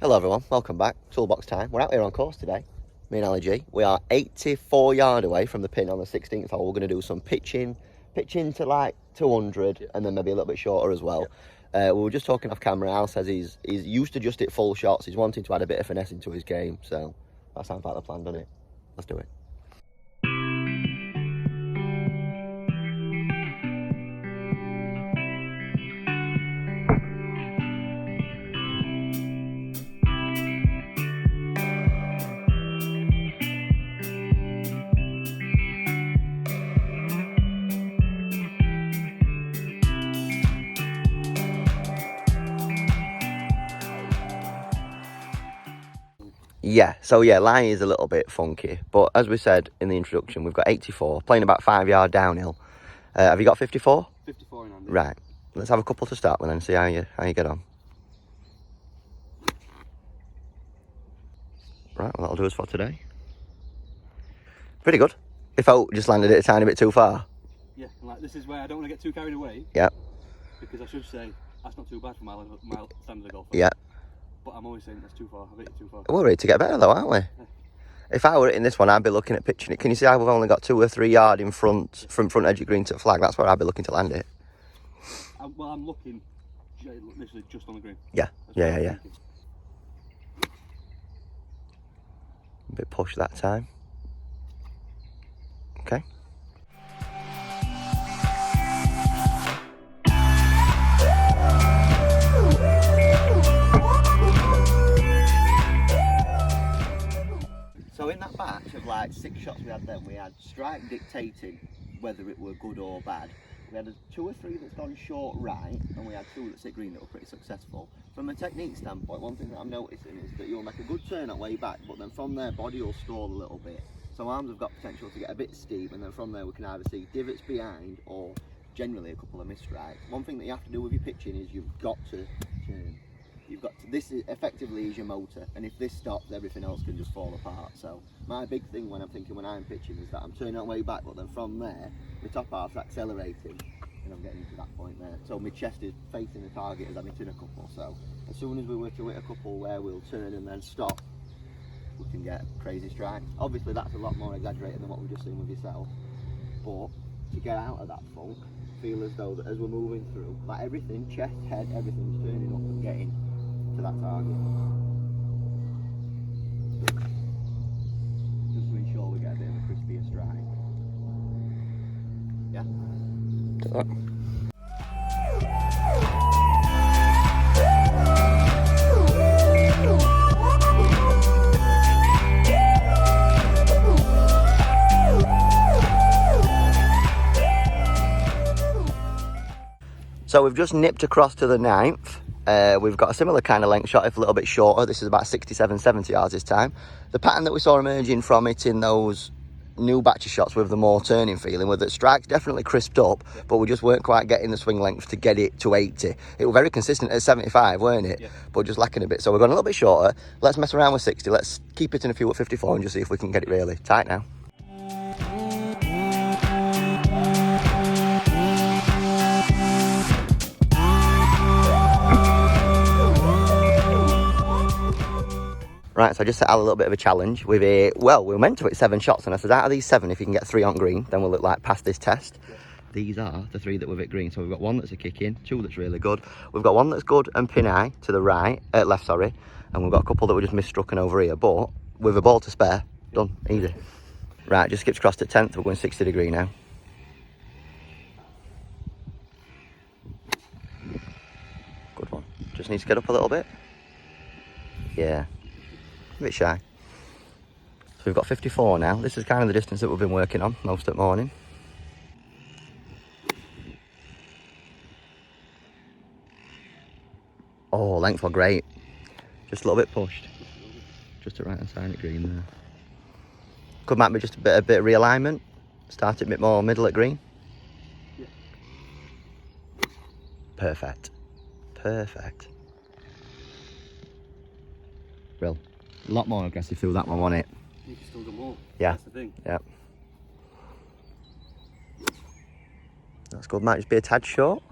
Hello everyone, welcome back. Toolbox time. We're out here on course today, me and Ali G. We are 84 yard away from the pin on the 16th hole. We're going to do some pitching to like 200 and then maybe a little bit shorter as well. We were just talking off camera. Al says he's used to just hit full shots. He's wanting to add a bit of finesse into his game. So that sounds like the plan, doesn't it? Let's do it. Yeah, so yeah, line is a little bit funky, but as we said in the introduction, we've got 84, playing about 5 yard downhill. Have you got 54? 54 in hand. Right, let's have a couple to start with and see how you get on. Right, well that'll do us for today. Pretty good. If I just landed it a tiny bit too far. Yeah, like this is where I don't want to get too carried away. Yeah. Because I should say, that's not too bad for my standard of golf. Yeah. But I'm always saying that's too far, I've hit it too far. We're ready to get better though, aren't we? Yeah. If I were in this one, I'd be looking at pitching it. Can you see how we've only got 2 or 3 yard in front, from front edge of green to the flag? That's where I'd be looking to land it. Well, I'm looking literally just on the green. Yeah, yeah. A bit push that time. Okay. So in that batch of like 6 shots we had then, we had strike dictating whether it were good or bad. We had 2 or 3 that's gone short right, and we had 2 that's hit green that were pretty successful. From a technique standpoint, one thing that I'm noticing is that you'll make a good turn at way back, but then from there body will stall a little bit. So arms have got potential to get a bit steep, and then from there we can either see divots behind or generally a couple of missed strikes. One thing that you have to do with your pitching is you've got to turn. This is effectively is your motor, and if this stops, everything else can just fall apart. So my big thing when I'm pitching is that I'm turning that way back, but then from there my top half's accelerating and I'm getting to that point there. So my chest is facing the target as I'm hitting a couple. So as soon as we were to hit a couple where we'll turn and then stop, we can get crazy strikes. Obviously that's a lot more exaggerated than what we've just seen with yourself, but to get out of that funk, feel as though that as we're moving through, like everything, chest, head, everything's turning up and getting to that target. Just to ensure we get a bit of a crispier strike. Yeah? Do that. So we've just nipped across to the 9th. We've got a similar kind of length shot, if a little bit shorter. This is about 67, 70 yards this time. The pattern that we saw emerging from it in those new batch of shots with the more turning feeling were that strikes definitely crisped up, but we just weren't quite getting the swing length to get it to 80. It was very consistent at 75, weren't it? Yeah. But just lacking a bit. So we're going a little bit shorter. Let's mess around with 60. Let's keep it in a few at 54 and just see if we can get it really tight now. Right, so I just set Al a little bit of a challenge with we were meant to hit 7 shots, and I said out of these 7, if you can get 3 on green, then we'll look like past this test. Yeah. These are the 3 that we've hit green. So we've got 1 that's a kick in, 2 that's really good. We've got 1 that's good and pin eye to the left, sorry. And we've got a couple that we just misstruck over here, but with a ball to spare, done, easy. Right, just skips across at 10th, we're going 60 degree now. Good one. Just needs to get up a little bit. Yeah. A bit shy. So we've got 54 now. This is kind of the distance that we've been working on most of the morning. Oh, length were great. Just a little bit pushed. Just to right hand side at green there. Could might be just a bit of realignment. Start it a bit more middle at green. Yeah. Perfect. Perfect. Real. A lot more aggressive through that one, wasn't it? You can still do more. Yeah. That's the thing. Yeah. That's good. Might just be a tad short.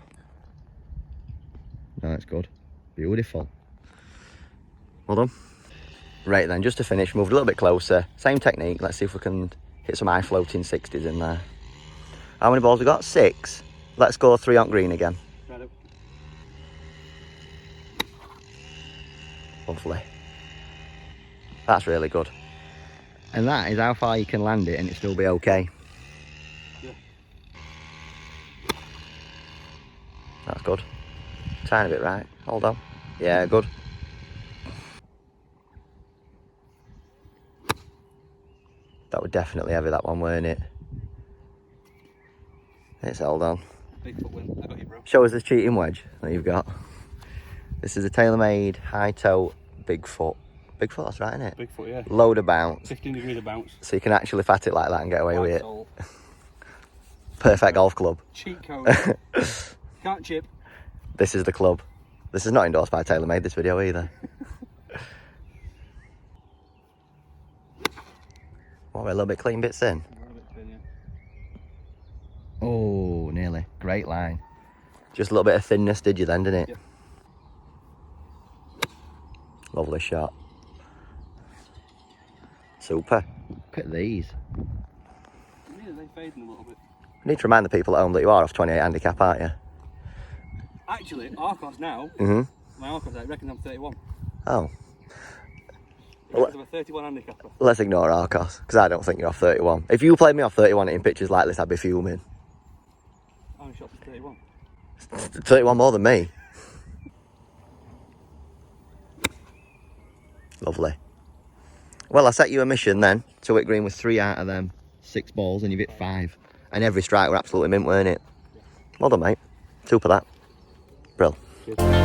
No, that's good. Beautiful. Well done. Right then, just to finish, moved a little bit closer. Same technique. Let's see if we can hit some high floating 60s in there. How many balls we got? 6. Let's go 3 on green again. Right up. Lovely. That's really good. And that is how far you can land it and it still be okay. Yeah. That's good. Tiny bit right. Hold on. Yeah, good. That would definitely heavy, that one, weren't it? It's held on. Big foot win. I got you, bro. Show us the cheating wedge that you've got. This is a tailor-made high toe Bigfoot. Bigfoot, that's right, isn't it? Big foot, yeah. Load of bounce. 15 degrees of bounce. So you can actually fat it like that and get away with it. Soul. Perfect golf club. Cheat code. Can't chip. This is the club. This is not endorsed by TaylorMade, this video either. What, we're a little bit clean bits in? Oh, nearly. Great line. Just a little bit of thinness, did you then, didn't it? Yeah. Lovely shot. Super. Look at these. Yeah, they're fading a little bit. You need to remind the people at home that you are off 28 handicap, aren't you? Actually, Arcos now, my Arcos, I reckon I'm 31. Oh. Because I'm a 31 handicapper. Let's ignore Arcos, because I don't think you're off 31. If you played me off 31 in pictures like this, I'd be fuming. How many shots is 31? 31 more than me. Lovely. Well, I set you a mission then to hit green with 3 out of them 6 balls, and you've hit 5. And every strike were absolutely mint, weren't it? Well done, mate. Super that. Brill. Cheers.